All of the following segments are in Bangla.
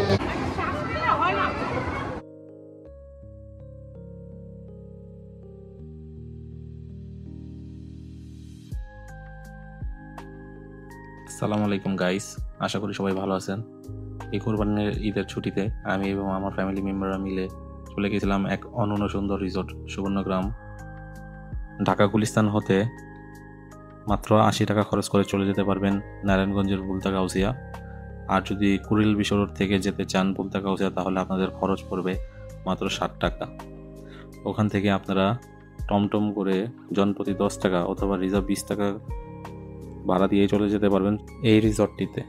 আসসালামু আলাইকুম গাইস, আশা করি সবাই ভালো আছেন। এই কোরবানির ঈদের ছুটিতে আমি এবং আমার ফ্যামিলি মেম্বাররা মিলে চলে গেছিলাম এক অনন্য সুন্দর রিসোর্ট সুবর্ণগ্রাম। ঢাকা গুলিস্তান হতে মাত্র 80 টাকা খরচ করে চলে যেতে পারবেন নারায়ণগঞ্জের বুলতা গাউসিয়া। আর যদি কুড়িল বিশ্ব রোড থেকে যেতে চান বুলতা গাউসিয়া, তাহলে আপনাদের খরচ পড়বে মাত্র 60 টাকা। ওখান থেকে আপনারা টমটম করে জনপ্রতি 10 টাকা অথবা রিজার্ভ 20 টাকা ভাড়া দিয়ে চলে যেতে পারবেন এই রিসর্টটিতে।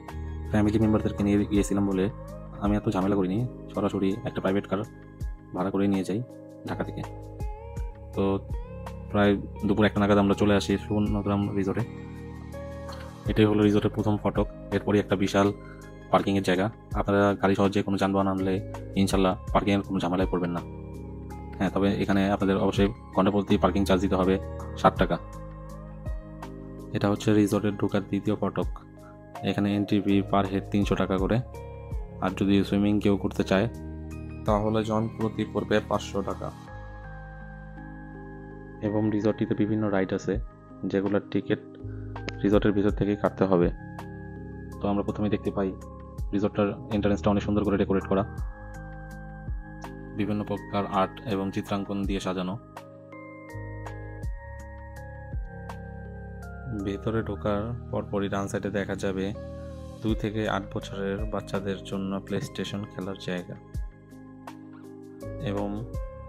ফ্যামিলি মেম্বারদেরকে নিয়ে গিয়েছিলাম বলে আমি এত ঝামেলা করিনি, সরাসরি একটা প্রাইভেট কার ভাড়া করে নিয়ে যাই ঢাকা থেকে। তো প্রায় দুপুর 1টা নাগাদ আমরা চলে আসি সুবর্ণগ্রাম রিসোর্টে। এটাই হলো রিসোর্টের প্রথম ফটক। এরপরই একটা বিশাল পার্কিংয়ের জায়গা। আপনারা গাড়ি সহজে কোনো যানবাহন আনলে ইনশাল্লাহ পার্কিংয়ের কোনো ঝামেলায় পড়বেন না। হ্যাঁ, তবে এখানে আপনাদের অবশ্যই ঘন্টা প্রতি পার্কিং চার্জ দিতে হবে 60 টাকা। এটা হচ্ছে রিসর্টের ঢোকার দ্বিতীয় ফটক। এখানে এন্ট্রি ফি পার হেড 300 টাকা করে। আর যদি সুইমিং কেউ করতে চায় তাহলে জন প্রতি পড়বে 500 টাকা। এবং রিসর্টটিতে বিভিন্ন রাইড আছে, যেগুলোর টিকিট রিসর্টের ভিতর থেকেই কাটতে হবে। তো আমরা প্রথমেই দেখতে পাই রিসর্টটার এন্ট্রান্সটা অনেক সুন্দর করে ডেকোরেট করা, বিভিন্ন প্রকার আর্ট এবং চিত্রাঙ্কন দিয়ে সাজানো। ভেতরে ঢোকার পরপরই ডান সাইডে দেখা যাবে 2 থেকে 8 বছরের বাচ্চাদের জন্য প্লে স্টেশন খেলার জায়গা। এবং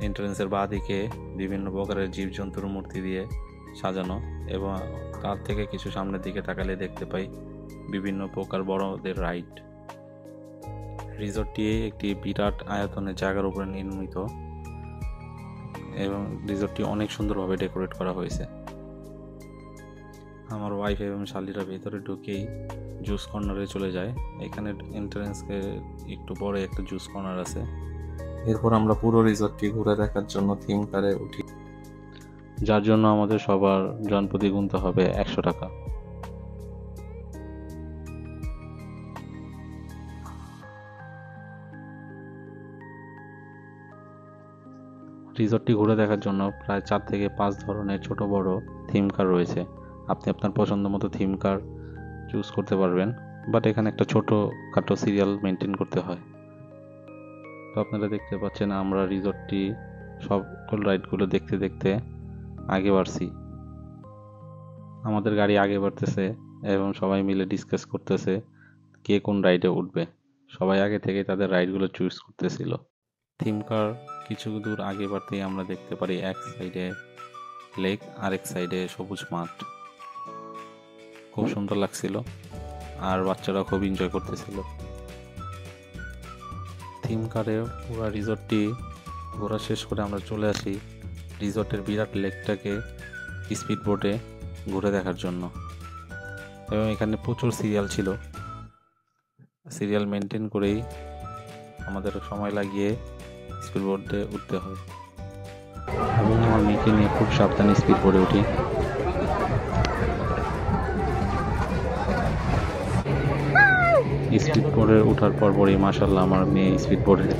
এন্ট্রান্সের বাঁ দিকে বিভিন্ন প্রকারের জীবজন্তুর মূর্তি দিয়ে সাজানো, এবং তার থেকে কিছু সামনের দিকে তাকালে দেখতে পাই বিভিন্ন প্রকার বড়দের রাইড। রিসর্টটি একটি বিরাট আয়তনের জায়গার উপরে নির্মিত এবং রিসর্টটি অনেক সুন্দরভাবে ডেকোরেট করা হয়েছে। আমার ওয়াইফ এবং শালিরা ভেতরে ঢুকেই জুস কর্নারে চলে যায়। এখানে এন্ট্রান্সকে একটু বড় একটা জুস কর্নার আছে। এরপর আমরা পুরো রিসর্টটি ঘুরে দেখার জন্য থিম কারে উঠি, যার জন্য আমাদের সবার জনপ্রতি গুনতে হবে 100 টাকা। রিসর্টটি ঘুরে দেখার জন্য প্রায় 4 থেকে 5 ধরনের ছোট বড় থিম কার রয়েছে। আপনি আপনার পছন্দ মতো থিম কার চুজ করতে পারবেন, বাট এখানে একটা ছোট খাটো সিরিয়াল মেনটেন করতে হয়। তো আপনারা দেখতে পাচ্ছেন আমরা রিসর্টটি সকল রাইডগুলো দেখতে দেখতে আগে বাড়ছি। আমাদের গাড়ি আগে বাড়তেছে এবং সবাই মিলে ডিসকাস করতেছে কে কোন রাইডে উঠবে। সবাই আগে থেকে তাদের রাইডগুলো চুজ করতেছিল। থিম কার কিছু দূর আগে বাড়তেই আমরা দেখতে পারি এক সাইডে লেক, আরেক সাইডে সবুজ মাঠ। খুব সুন্দর লাগছিল আর বাচ্চারা খুব এনজয় করতেছিল। থিম কারে পুরো রিসর্টটি ঘোরা শেষ করে আমরা চলে আসি রিসর্টের বিরাট লেকটাকে স্পিড বোটে ঘুরে দেখার জন্য। এবং এখানে প্রচুর সিরিয়াল ছিল, সিরিয়াল মেনটেন করেই আমাদের সময় লাগিয়ে স্পিড বোটে উঠতে হয়। এবং আমার মেয়েকে নিয়ে খুব সাবধানে স্পিড বোটে উঠি। স্পিড বোর্ডে ওঠার পরই মাশাআল্লাহ আমার মেয়ে স্পিড বোর্ডের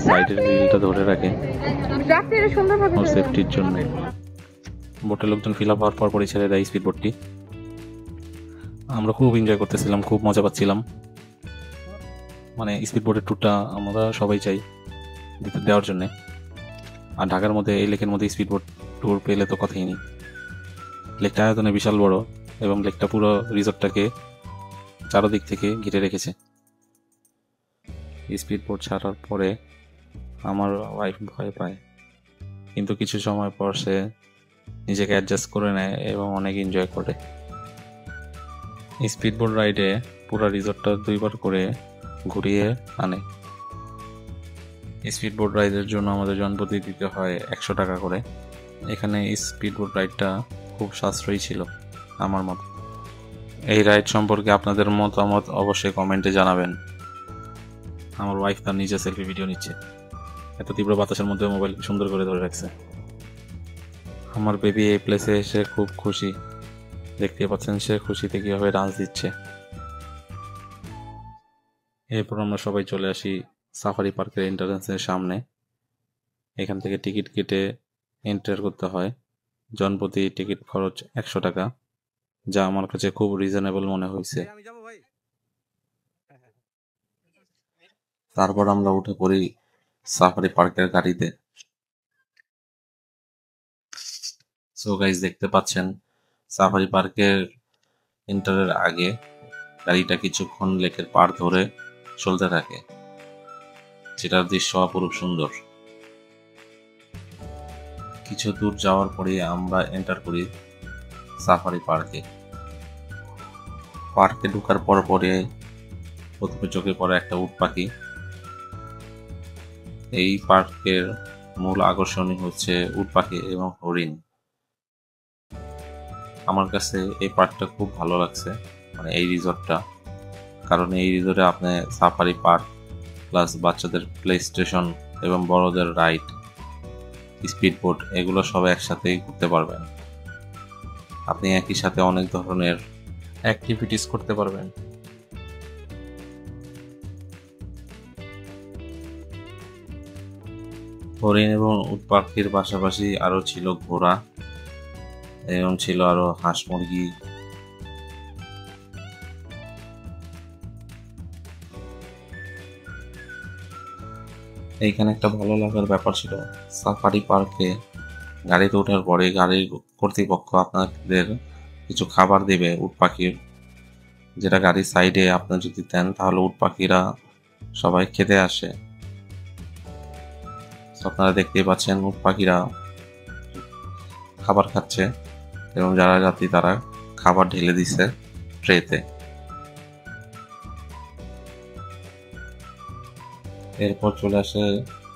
সাইডের হুইলটা ধরে রাখে ওর সেফটির জন্য। বোটের লোকজন ফিল আপ হওয়ার পরই ছেড়ে দেয় স্পিড বোর্ডটি। আমরা খুব এনজয় করতেছিলাম, খুব মজা পাচ্ছিলাম। মানে স্পিড বোর্ডের ট্যুরটা আমরা সবাই চাই দেওয়ার জন্যে। আর ঢাকার মধ্যে এই লেকের মধ্যে স্পিড বোট ট্যুর পেলে তো কথাই নেই। লেকটা আয়তনে বিশাল বড় এবং লেকটা পুরো রিসর্টটাকে চারদিক থেকে ঘিরে রেখেছে। স্পিড বোট ছাড়ার পরে আমার ওয়াইফ ভয় পায়, কিন্তু কিছু সময় পর সে নিজেকে অ্যাডজাস্ট করে নেয় এবং অনেক এনজয় করে। স্পিড বোট রাইডে পুরো রিসর্টটা 2বার করে ঘুরিয়ে আনে। স্পিড বোট রাইডের জন্য আমাদের জনপ্রতি দিতে হয় 100 টাকা করে। এখানে স্পিড বোট রাইডটা খুব সাশ্রয়ী ছিল আমার মত। এই রাইড সম্পর্কে আপনাদের মতামত অবশ্যই কমেন্টে জানাবেন। আমার ওয়াইফ তার নিজে সেলফি ভিডিও নিচ্ছে, এত তীব্র বাতাসের মধ্যে মোবাইল সুন্দর করে ধরে রাখছে। আমার বেবি এই প্লেসে এসে খুব খুশি, দেখতে পাচ্ছেন সে খুশিতে কিভাবে ডান্স দিচ্ছে। এরপর আমরা সবাই চলে আসি সাফারি পার্কের এন্ট্রান্সের সামনে। এখান থেকে টিকিট কেটে এন্টার করতে হয়। জনপ্রতি টিকিট খরচ 100 টাকা, যা আমার কাছে খুব রিজনেবল মনে হয়েছে। তারপর আমরা উঠে পড়ি সাফারি পার্কের গাড়িতে। সো গাইজ, দেখতে পাচ্ছেন সাফারি পার্কের এন্টারের আগে গাড়িটা কিছুক্ষণ লেকের পাড় ধরে চলতে থাকে, যেটার দৃশ্য অপরূপ সুন্দর। কিছু দূর যাওয়ার পরে আমরা এন্টার করি সাফারি পার্কে। পার্কে ঢোকার পরে প্রথমে চোখে পড়ে একটা উট পাখি। এই পার্কের মূল আকর্ষণই হচ্ছে উট পাখি এবং হরিণ। আমার কাছে এই পার্কটা খুব ভালো লাগছে, মানে এই রিসর্টটা, কারণ এই রিসর্টে আপনি সাফারি পার্ক প্লাস বাচ্চাদের প্লে স্টেশন এবং বড়দের রাইড, স্পিড বোট, এগুলো সব একসাথেই করতে পারবেন। আপনি একই সাথে অনেক ধরনের অ্যাক্টিভিটিস করতে পারবেন। হরিণ এবং উট পাখির পাশাপাশি আরো ছিল ঘোড়া এবং ছিল আরো হাঁস মুরগি। এইখানে একটা ভালো লাগার ব্যাপার ছিল, সাফারি পার্কে গাড়িতে ওঠার পরে গাড়ির কর্তৃপক্ষ আপনাদের কিছু খাবার দেবে উট পাখির, যেটা গাড়ির সাইডে আপনি যদি দেন তাহলে উট পাখিরা সবাই খেতে আসে। আপনারা দেখতেই পাচ্ছেন উট পাখিরা খাবার খাচ্ছে এবং যারা যাত্রী তারা খাবার ঢেলে দিচ্ছে ট্রেতে। এরপর চলে আসে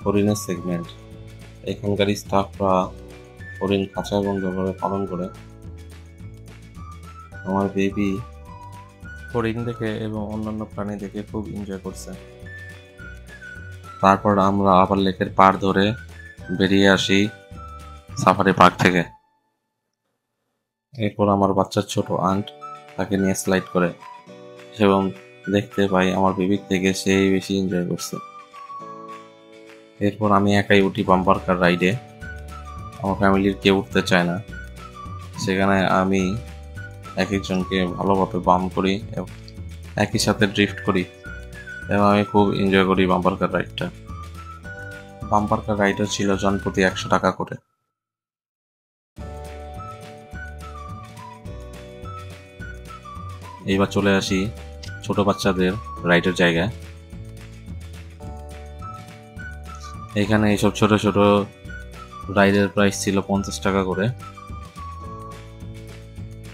হরিণের সেগমেন্ট। এখানকার স্টাফরা হরিণ খাঁচা বন্ধভাবে পালন করে। আমার বেবি হরিণ দেখে এবং অন্যান্য প্রাণী দেখে খুব এনজয় করছে। তারপর আমরা আবার লেকের পাড় ধরে বেরিয়ে আসি সাফারি পার্ক থেকে। এরপর আমার বাচ্চার ছোট আন্ট তাকে নিয়ে স্লাইড করে এবং দেখতে পাই আমার বেবির থেকে সেই বেশি এনজয় করছে। এরপর আমি একাই উঠি বাম্পার কার রাইডে। আমার ফ্যামিলির কেউ উঠতে চায় না, সেখানে আমি এক একজনকে ভালোভাবে বাম করি এবং একই সাথে ড্রিফট করি এবং আমি খুব এনজয় করি বাম্পার কার রাইডটা। বাম্পার কার রাইডও ছিল জনপ্রতি 100 টাকা করে। এইবার চলে আসি ছোট বাচ্চাদের রাইডের জায়গায়। এখানে এইসব ছোট ছোট রাইডের প্রাইস ছিল 50 টাকা করে।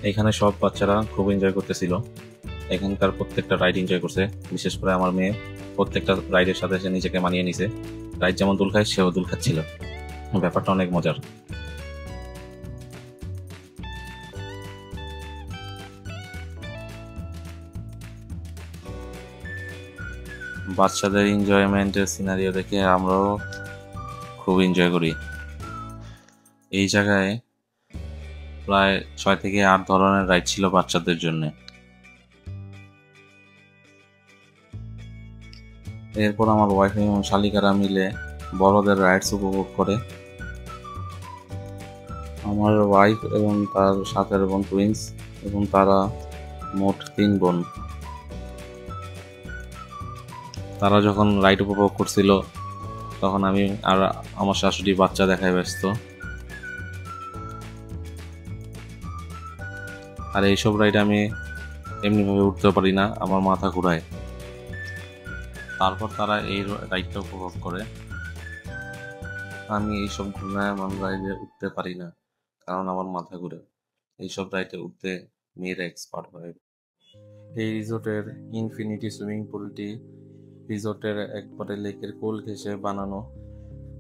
এখানে সব বাচ্চারা খুব এনজয় করতেছিল, এখানকার প্রত্যেকটা রাইড এনজয় করছে। বিশেষ করে আমার মেয়ে প্রত্যেকটা রাইডের সাথে সে নিজেকে মানিয়ে নিছে। রাইড যেমন দুল খায় সেও দুল খাচ্ছিল। ব্যাপারটা অনেক মজার। বাচ্চাদের এনজয়মেন্টের সিনারিও দেখে আমরাও খুব এনজয় করি। এই জায়গায় প্রায় 6 থেকে 8 ধরনের রাইড ছিল বাচ্চাদের জন্য। এরপর আমার ওয়াইফ এবং শালিকারা মিলে বড়দের রাইডস উপভোগ করে। আমার ওয়াইফ এবং তার সাথের বোন টুইন্স এবং তারা মোট 3 বোন। তারা যখন রাইড উপভোগ করছিল তখন আমি আর আমার শাশুড়ি বাচ্চা দেখায় ব্যস্ত। আর এইসব রাইড আমি এমনিভাবে উঠতে পারি না, আমার মাথা ঘুরায়। তারপর তারা এই রাইডটা উপভোগ করে। আমি এইসব ঘূর্ণায়মান রাইডে উঠতে পারি না, কারণ আমার মাথা ঘুরে। এইসব রাইডে উঠতে মেয়েরা এক্সপার্ট হয়। এই রিসোর্টের ইনফিনিটি সুইমিং পুলটি রিসোর্টের একবারে লেকের কোল ঘেঁষে বানানো,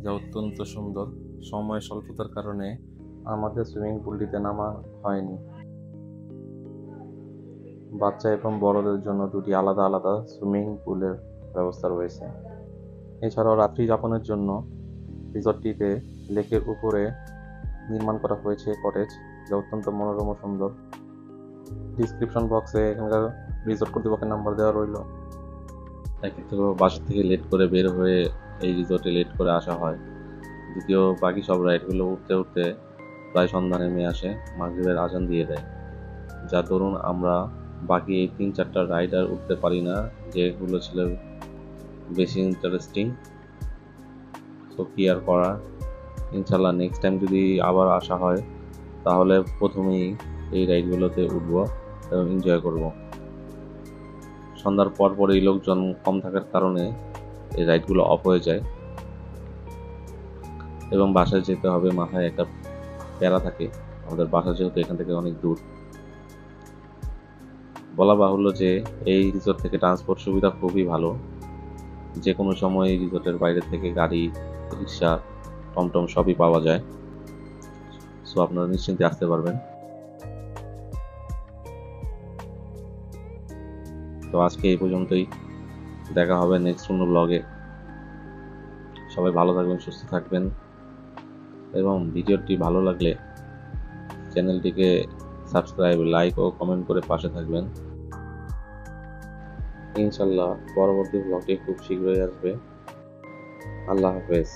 যা অত্যন্ত সুন্দর। সময় স্বল্পতার কারণে আমাদের সুইমিং পুলটিতে নামা হয়নি। বাচ্চা এবং বড়দের জন্য দুটি আলাদা আলাদা সুইমিং পুলের ব্যবস্থা রয়েছে। এছাড়াও রাত্রি যাপনের জন্য রিসর্টটিতে লেকের উপরে নির্মাণ করা হয়েছে কটেজ, যা অত্যন্ত মনোরম ও সুন্দর। ডিসক্রিপশন বক্সে এখানকার রিসর্ট কর্তৃপক্ষের নাম্বার দেওয়া রইল। একে তো বাসা থেকে লেট করে বের হয়ে এই রিসোর্টে লেট করে আসা হয়, দ্বিতীয় বাকি সব রাইডগুলো উঠতে উঠতে প্রায় সন্ধ্যা নেমে আসে, মাগরিবের আজান দিয়ে দেয়। যার দরুন আমরা বাকি এই 3-4টা রাইড আর উঠতে পারি না, যেগুলো ছিল বেশি ইন্টারেস্টিং। তো কি আর করা, ইনশাল্লাহ নেক্সট টাইম যদি আবার আসা হয় তাহলে প্রথমেই এই রাইডগুলোতে উঠবো এবং এনজয় করব। সন্ধ্যার পর পরই লোকজন কম থাকার কারণে এই রাইডগুলো অফ হয়ে যায় এবং বাসায় যেতে হবে মাথায় একটা প্যারা থাকে। আমাদের বাসা যেহেতু এখান থেকে অনেক দূর, বলা বাহুল্য যে এই রিসোর্ট থেকে ট্রান্সপোর্ট সুবিধা খুবই ভালো। যে কোনো সময় এই রিসোর্টের বাইরে থেকে গাড়ি, রিক্সা, টমটম সবই পাওয়া যায়। সো আপনারা নিশ্চিন্তে আসতে পারবেন। তো আজকে এই পর্যন্তই, দেখা হবে নেক্সট কোনো ব্লগে। সবাই ভালো থাকবেন, সুস্থ থাকবেন এবং ভিডিওটি ভালো লাগলে চ্যানেলটিকে সাবস্ক্রাইব, লাইক ও কমেন্ট করে পাশে থাকবেন। ইনশাল্লাহ পরবর্তী ব্লগটি খুব শীঘ্রই আসবে। আল্লাহ হাফেজ।